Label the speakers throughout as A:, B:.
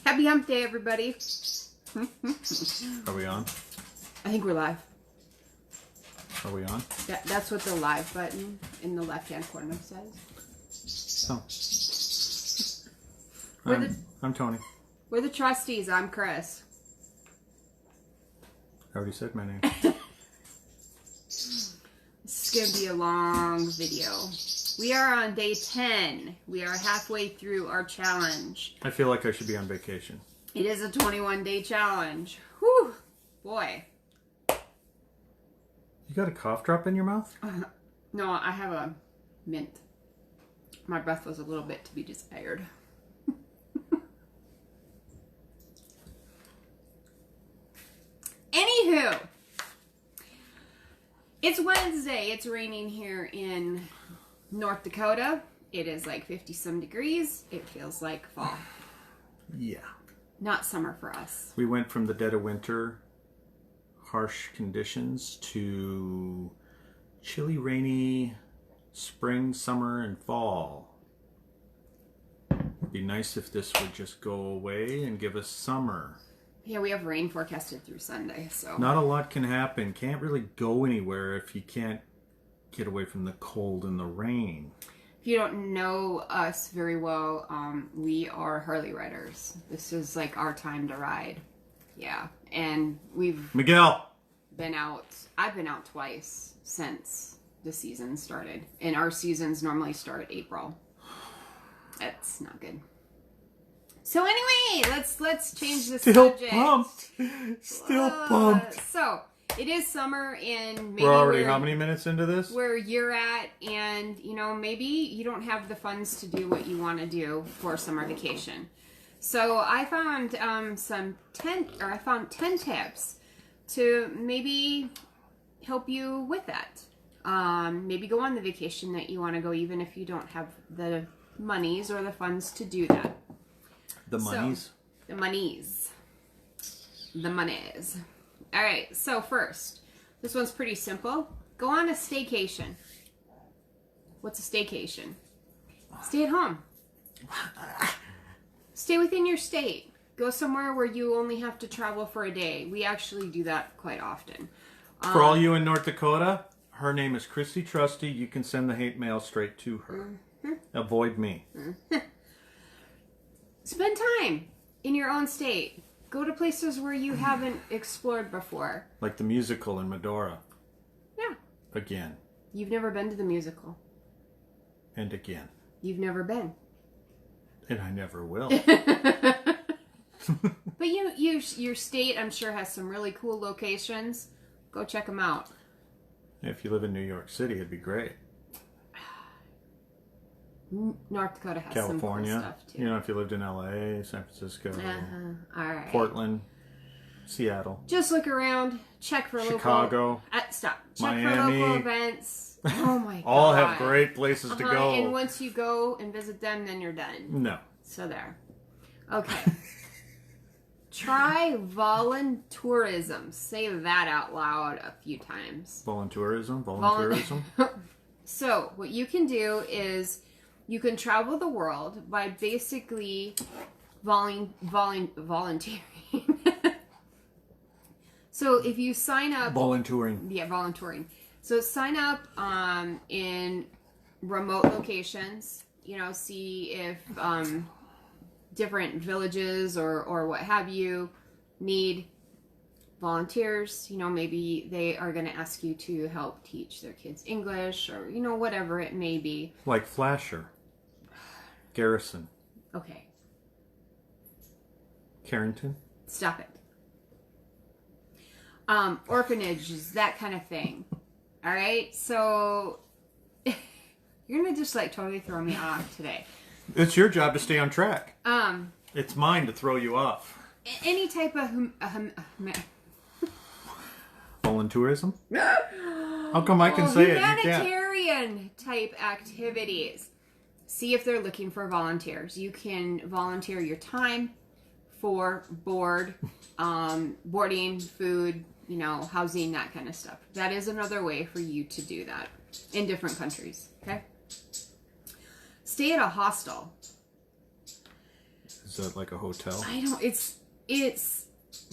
A: Happy hump day, everybody.
B: Are we on?
A: I think we're live.
B: Are we on?
A: That's what the live button in the left-hand corner says.
B: Oh. I'm Tony.
A: We're the trustees. I'm Chris.
B: I already said my name.
A: This is going to be a long video. We are on day 10. We are halfway through our challenge.
B: I feel like I should be on vacation.
A: It is a 21-day challenge. Whew. Boy.
B: You got a cough drop in your mouth?
A: No, I have a mint. My breath was a little bit to be desired. Anywho, it's Wednesday. It's raining here in North Dakota. It is like 50-some degrees. It feels like fall.
B: Yeah.
A: Not summer for us.
B: We went from the dead of winter, harsh conditions, to chilly, rainy spring, summer, and fall. It'd be nice if this would just go away and give us summer.
A: Yeah, we have rain forecasted through Sunday, so.
B: Not a lot can happen. Can't really go anywhere if you can't get away from the cold and the rain.
A: If you don't know us very well, we are Harley riders. This is like our time to ride. Yeah, and we've
B: Miguel!
A: been out. I've been out twice since the season started. And our seasons normally start April. That's not good. So anyway, let's change the subject.
B: Still pumped.
A: So, it is summer and maybe
B: We're already how many minutes into this?
A: where you're at, and you know, maybe you don't have the funds to do what you want to do for summer vacation. So I found 10 tips to maybe help you with that. Maybe go on the vacation that you want to go, even if you don't have the monies or the funds to do that.
B: The monies?
A: The monies. The monies. All right, so first, this one's pretty simple. Go on a staycation. What's a staycation? Stay at home. Stay within your state. Go somewhere where you only have to travel for a day. We actually do that quite often.
B: For all you in North Dakota, her name is Christy Trusty. You can send the hate mail straight to her. Mm-hmm. Avoid me.
A: Mm-hmm. Spend time in your own state. Go to places where you haven't explored before.
B: Like the musical in Medora.
A: Yeah.
B: Again.
A: You've never been to the musical.
B: And again.
A: You've never been.
B: And I never will.
A: But your state, I'm sure, has some really cool locations. Go check them out.
B: If you live in New York City, it'd be great.
A: North Dakota has
B: California.
A: some cool stuff too.
B: You know, if you lived in LA, San Francisco,
A: All right.
B: Portland, Seattle.
A: Just look around. Check for
B: Chicago.
A: Stop. Check
B: Miami.
A: for local events. Oh my god.
B: All have great places to go.
A: And once you go and visit them, then you're done.
B: No.
A: So there. Okay. Try voluntourism. Say that out loud a few times.
B: Voluntourism?
A: So, what you can do is you can travel the world by basically volunteering. So, if you sign up...
B: Volunteering.
A: Yeah, volunteering. So, sign up in remote locations. You know, see if different villages or what have you need volunteers. You know, maybe they are going to ask you to help teach their kids English or, you know, whatever it may be.
B: Like Flasher. Garrison.
A: Okay.
B: Carrington.
A: Stop it. Orphanages, that kind of thing. All right? So, you're going to just, like, totally throw me off today.
B: It's your job to stay on track. It's mine to throw you off.
A: Any type of...
B: Voluntourism? How come I can say it? You can't?
A: Humanitarian type activities. See if they're looking for volunteers. You can volunteer your time for boarding, food, you know, housing, that kind of stuff. That is another way for you to do that in different countries. Okay. stay at a hostel.
B: Is that like a hotel?
A: It's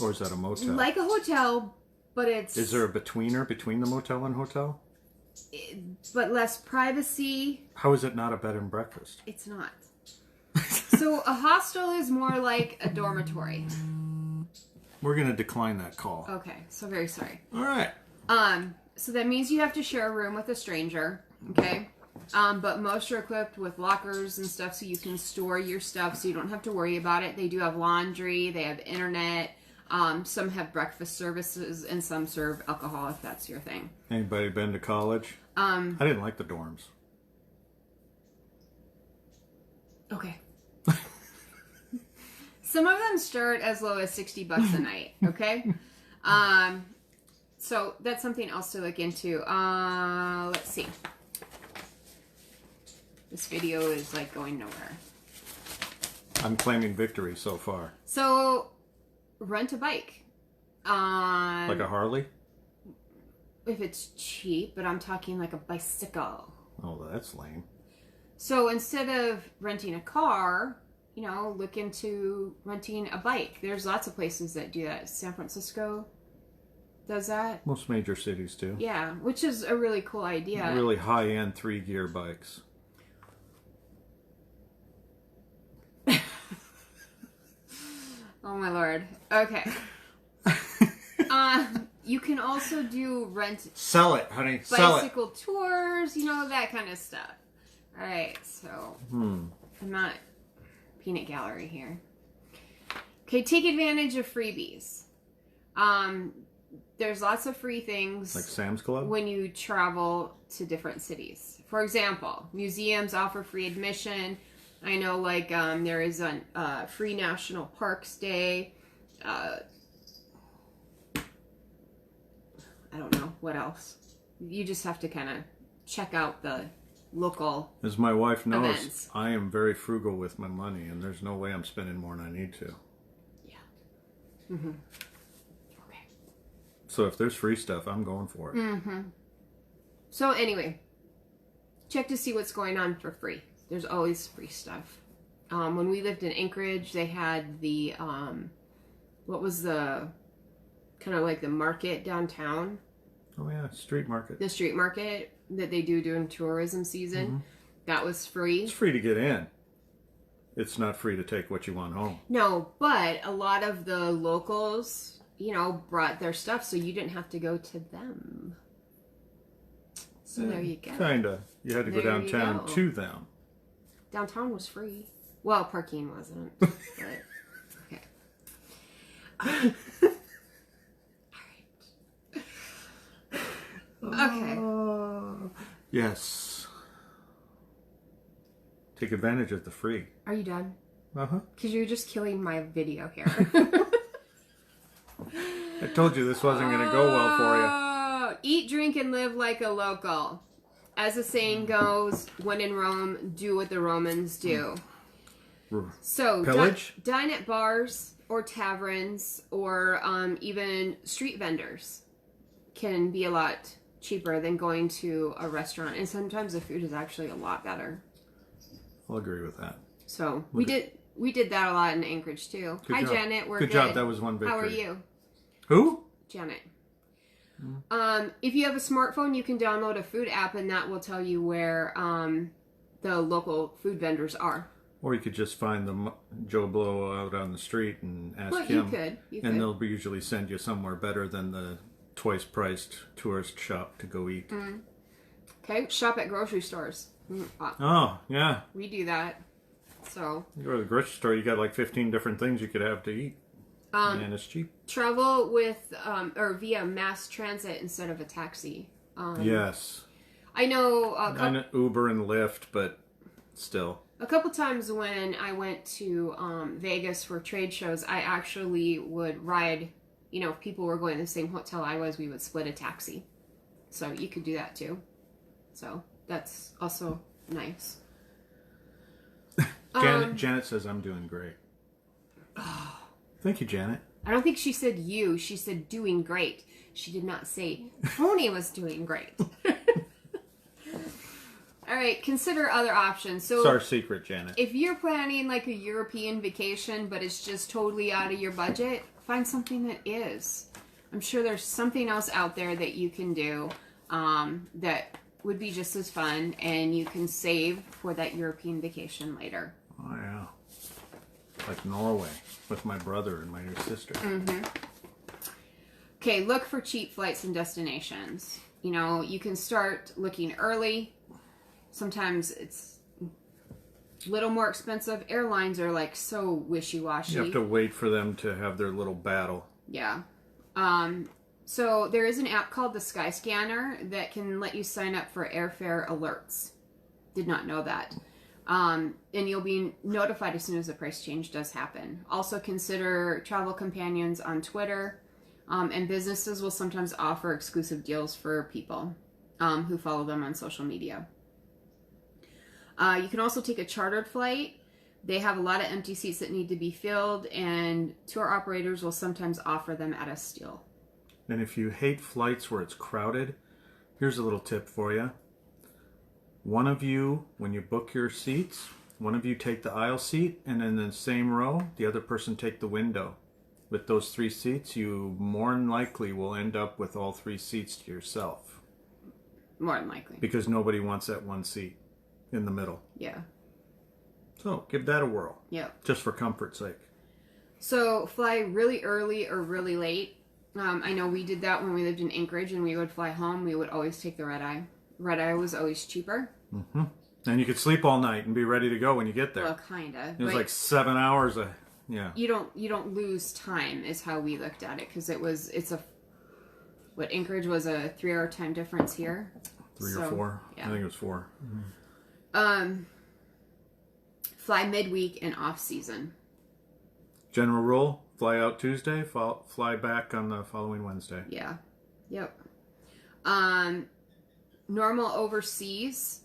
B: Or is that a motel?
A: like a hotel, but it's...
B: Is there a betweener between the motel and hotel?
A: But less privacy.
B: How is it not a bed and breakfast?
A: It's not. So a hostel is more like a dormitory.
B: We're going to decline that call.
A: Okay, so very sorry.
B: All right.
A: So that means you have to share a room with a stranger, okay? But most are equipped with lockers and stuff so you can store your stuff so you don't have to worry about it. They do have laundry, they have internet, some have breakfast services, and some serve alcohol if that's your thing.
B: Anybody been to college? I didn't like the dorms.
A: Okay. Some of them start as low as $60 a night, okay? So that's something else to look into. Let's see. This video is like going nowhere.
B: I'm claiming victory so far.
A: So, rent a bike.
B: Like a Harley?
A: If it's cheap, but I'm talking like a bicycle.
B: Oh, that's lame.
A: So instead of renting a car, you know, look into renting a bike. There's lots of places that do that. San Francisco does that.
B: Most major cities do.
A: Yeah, which is a really cool idea.
B: Really high-end 3-gear bikes.
A: Oh my lord. Okay. You can also do
B: Sell it, honey. Sell it.
A: bicycle tours, you know, that kind of stuff. All right, so I'm not peanut gallery here. Okay, take advantage of freebies. There's lots of free things
B: Like Sam's Club?
A: when you travel to different cities. For example, museums offer free admission. I know, like, there is a free National Parks Day. I don't know what else. You just have to kind of check out the local
B: As my wife knows,
A: events.
B: I am very frugal with my money, and there's no way I'm spending more than I need to.
A: Yeah. Mm-hmm. Okay.
B: So if there's free stuff, I'm going for it.
A: Mm-hmm. So anyway, check to see what's going on for free. There's always free stuff. When we lived in Anchorage, they had the, what was the, kind of like the market downtown?
B: Oh yeah, street market.
A: The street market that they do during tourism season.
B: Mm-hmm.
A: That was free.
B: It's free to get in. It's not free to take what you want home.
A: No, but a lot of the locals, you know, brought their stuff so you didn't have to go to them. So there you go.
B: Kinda. You had to go
A: There you
B: downtown
A: go.
B: to them.
A: Downtown was free. Well, parking wasn't. But, okay. Okay.
B: Yes. Take advantage of the free.
A: Are you done?
B: Uh-huh.
A: Because you're just killing my video here.
B: I told you this wasn't going to go well for you.
A: Eat, drink, and live like a local. As the saying goes, when in Rome, do what the Romans do. So,
B: Pillage?
A: dine at bars or taverns or even street vendors can be a lot cheaper than going to a restaurant. And sometimes the food is actually a lot better.
B: I'll agree with that.
A: So, we did that a lot in Anchorage, too.
B: Good
A: Hi,
B: job.
A: Janet. We're
B: Good job. That was one victory.
A: How are you?
B: Who?
A: Janet. If you have a smartphone, you can download a food app, and that will tell you where the local food vendors are.
B: Or you could just find the Joe Blow out on the street and ask
A: Well,
B: him.
A: you could.
B: And they'll usually send you somewhere better than the twice-priced tourist shop to go eat.
A: Okay, shop at grocery stores.
B: Oh, yeah.
A: We do that. So
B: You go to the grocery store, you got like 15 different things you could have to eat. And it's cheap.
A: travel with or via mass transit instead of a taxi.
B: Yes.
A: I know
B: I know Uber and Lyft, but still.
A: a couple times when I went to Vegas for trade shows, I actually would ride, you know, if people were going to the same hotel I was, we would split a taxi. So you could do that too. So that's also nice.
B: Janet says I'm doing great. Thank you, Janet.
A: I don't think she said you. She said doing great. She did not say Tony was doing great. All right, consider other options. So
B: It's our secret, Janet.
A: if you're planning like a European vacation, but it's just totally out of your budget, find something that is. I'm sure there's something else out there that you can do that would be just as fun, and you can save for that European vacation later.
B: Oh, yeah. Like Norway with my brother and my new sister.
A: Mm-hmm. Okay, look for cheap flights and destinations. You know, you can start looking early. Sometimes it's a little more expensive. Airlines are like so wishy-washy.
B: You have to wait for them to have their little battle.
A: Yeah. So there is an app called the Skyscanner that can let you sign up for airfare alerts. Did not know that. And you'll be notified as soon as the price change does happen. Also consider travel companions on Twitter. And businesses will sometimes offer exclusive deals for people who follow them on social media. You can also take a chartered flight. They have a lot of empty seats that need to be filled, and tour operators will sometimes offer them at a steal.
B: And if you hate flights where it's crowded, here's a little tip for you. One of you, when you book your seats, one of you take the aisle seat, and in the same row, the other person take the window. With those 3 seats, you more than likely will end up with all 3 seats to yourself.
A: More than likely.
B: Because nobody wants that one seat in the middle.
A: Yeah.
B: So give that a whirl.
A: Yep.
B: Just for comfort's sake.
A: So fly really early or really late. I know we did that when we lived in Anchorage, and we would fly home. We would always take the red eye. Red eye was always cheaper.
B: Mm-hmm. And you could sleep all night and be ready to go when you get there.
A: Well, kinda.
B: It was like 7 hours. Yeah.
A: You don't lose time is how we looked at it, because Anchorage was a 3-hour time difference here.
B: 3 or 4. Yeah. I think it was 4.
A: Mm-hmm. Fly midweek and off season.
B: General rule: fly out Tuesday, fly back on the following Wednesday.
A: Yeah. Yep. Normal overseas.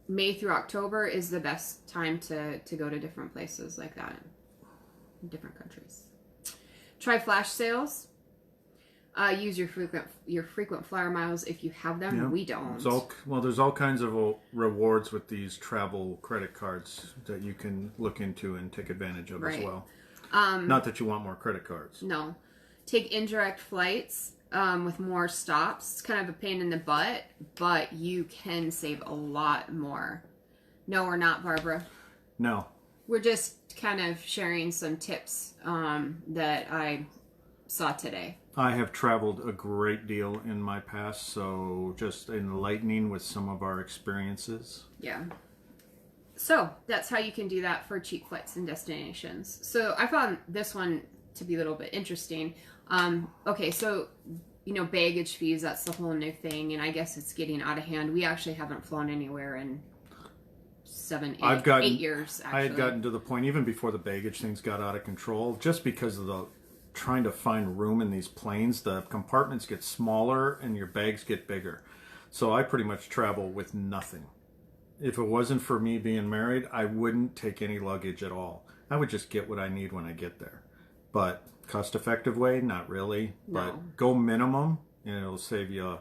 A: May through October is the best time to go to different places like that in different countries. Try flash sales. Use your frequent flyer miles if you have them. Yeah. We don't.
B: There's all kinds of rewards with these travel credit cards that you can look into and take advantage of as well. Not that you want more credit cards.
A: No. Take indirect flights with more stops. It's kind of a pain in the butt, but you can save a lot more. No, we're not, Barbara.
B: No.
A: We're just kind of sharing some tips that I saw today.
B: I have traveled a great deal in my past, so just enlightening with some of our experiences.
A: Yeah. So that's how you can do that for cheap flights and destinations. So I found this one to be a little bit interesting. Okay, so baggage fees, that's the whole new thing, and I guess it's getting out of hand. We actually haven't flown anywhere in 8 years, actually.
B: I had gotten to the point, even before the baggage things got out of control, just because of the trying to find room in these planes, the compartments get smaller and your bags get bigger. So I pretty much travel with nothing. If it wasn't for me being married, I wouldn't take any luggage at all. I would just get what I need when I get there. But cost-effective way, not really. No. But go minimum, and it'll save you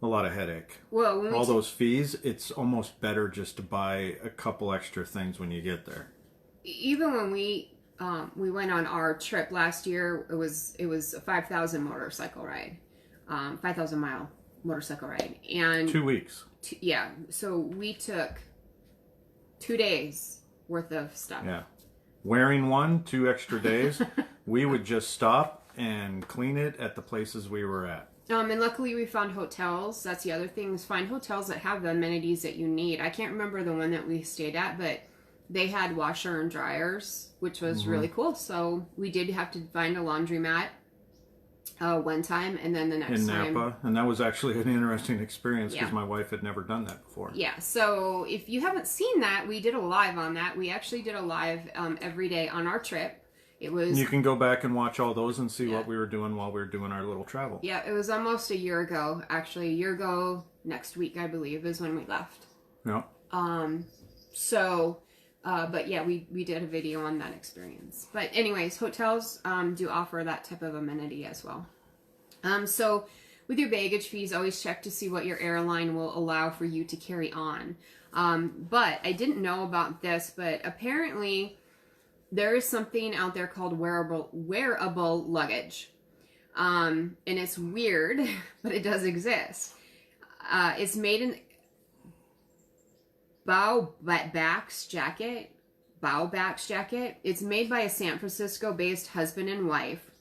B: a lot of headache.
A: Well,
B: all those fees, it's almost better just to buy a couple extra things when you get there.
A: Even when we went on our trip last year, it was a 5,000 motorcycle ride, 5,000 mile motorcycle ride, and
B: 2 weeks.
A: Yeah, so we took 2 days worth of stuff.
B: Yeah, wearing 2 extra days. We would just stop and clean it at the places we were at.
A: And luckily we found hotels. That's the other thing, is find hotels that have the amenities that you need. I can't remember the one that we stayed at, but they had washer and dryers, which was really cool. So we did have to find a laundromat one time, and then the next time in
B: Napa, and that was actually an interesting experience because my wife had never done that before.
A: Yeah, so if you haven't seen that, we did a live on that. We actually did a live every day on our trip. It was.
B: And you can go back and watch all those and see what we were doing while we were doing our little travel.
A: Yeah, it was almost a year ago. Actually, a year ago next week, I believe, is when we left.
B: Yeah.
A: But yeah, we did a video on that experience. But anyways, hotels do offer that type of amenity as well. So with your baggage fees, always check to see what your airline will allow for you to carry on. But I didn't know about this, but apparently there is something out there called wearable luggage. And it's weird, but it does exist. It's made in Bowback's jacket. It's made by a San Francisco-based husband and wife.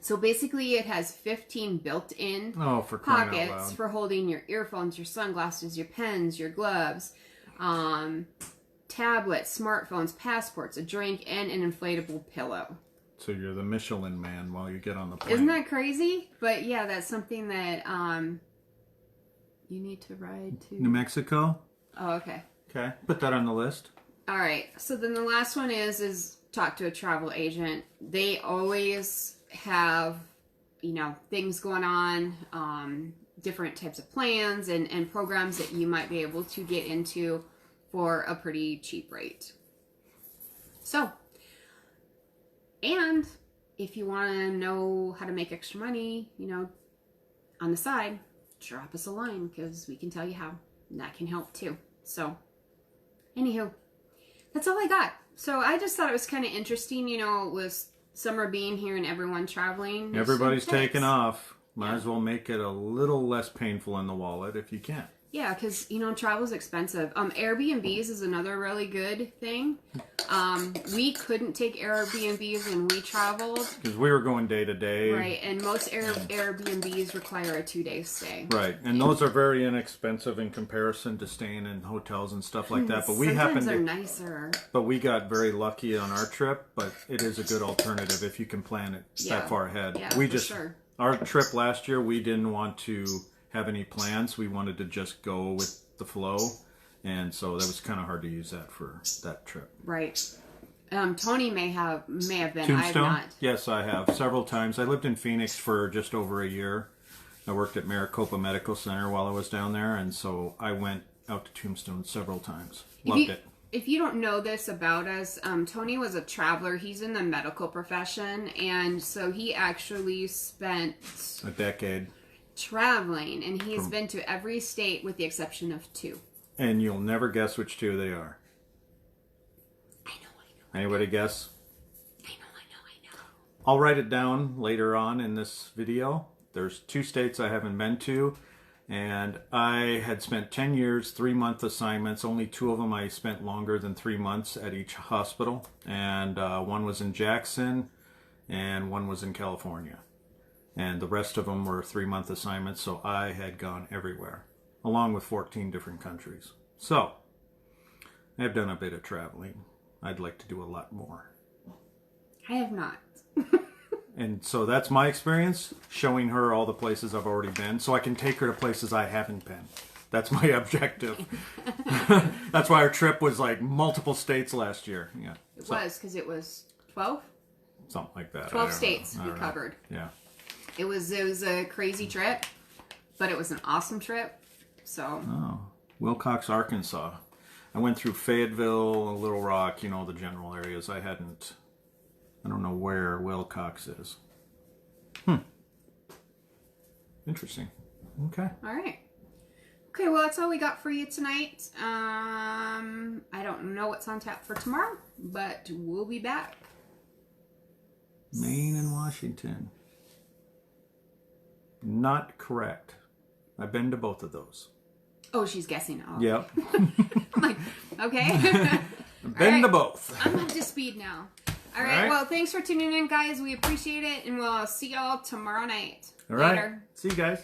A: So basically, it has 15 built-in pockets for holding your earphones, your sunglasses, your pens, your gloves, tablets, smartphones, passports, a drink, and an inflatable pillow.
B: So you're the Michelin man while you get on the plane.
A: Isn't that crazy? But yeah, that's something that you need to ride to.
B: New Mexico?
A: Oh, okay.
B: Okay, put that on the list.
A: All right. So then the last one is talk to a travel agent. They always have, things going on, different types of plans and programs that you might be able to get into for a pretty cheap rate. So, and if you want to know how to make extra money, on the side, drop us a line because we can tell you how. And that can help too. So, anywho, that's all I got. So I just thought it was kind of interesting, with summer being here and everyone traveling.
B: Everybody's taking off. Might as well make it a little less painful in the wallet if you can.
A: Yeah, because, travel's expensive. Airbnbs is another really good thing. We couldn't take Airbnbs when we traveled.
B: Because we were going day to day.
A: Right, and most Airbnbs require a 2-day stay.
B: Right, and those are very inexpensive in comparison to staying in hotels and stuff like that. But we
A: Sometimes they're nicer.
B: But we got very lucky on our trip, but it is a good alternative if you can plan it that far ahead.
A: Yeah,
B: Our trip last year, we didn't want to have any plans. We wanted to just go with the flow, and so that was kind of hard to use that for that trip.
A: Right. Tony may have been.
B: Tombstone?
A: I have not.
B: Yes, I have several times. I lived in Phoenix for just over a year. I worked at Maricopa Medical Center while I was down there, and so I went out to Tombstone several times. Loved it.
A: If you don't know this about us, Tony was a traveler. He's in the medical profession, and so he actually spent
B: a decade
A: traveling, and he's been to every state with the exception of 2.
B: And you'll never guess which 2 they are.
A: I know.
B: Anybody guess?
A: I know.
B: I'll write it down later on in this video. There's 2 states I haven't been to, and I had spent 10 years, 3-month assignments. Only 2 of them I spent longer than 3 months at each hospital, and one was in Jackson, and one was in California. And the rest of them were 3-month assignments, so I had gone everywhere, along with 14 different countries. So, I've done a bit of traveling. I'd like to do a lot more.
A: I have not.
B: And so that's my experience, showing her all the places I've already been, so I can take her to places I haven't been. That's my objective. That's why our trip was like multiple states last year. Yeah,
A: It was, because it was 12?
B: Something like that.
A: 12 states we covered.
B: Yeah.
A: It was a crazy trip, but it was an awesome trip. So.
B: Oh, Wilcox, Arkansas. I went through Fayetteville, Little Rock, the general areas. I don't know where Wilcox is. Interesting. Okay.
A: All right. Okay, well, that's all we got for you tonight. I don't know what's on tap for tomorrow, but we'll be back.
B: Maine and Washington. Not correct. I've been to both of those.
A: Oh, she's guessing. Oh.
B: Yep.
A: I'm like, okay.
B: Been to both.
A: I'm up to speed now. All right. Well, thanks for tuning in, guys. We appreciate it, and we'll see y'all tomorrow night.
B: All right.
A: Later.
B: See you guys.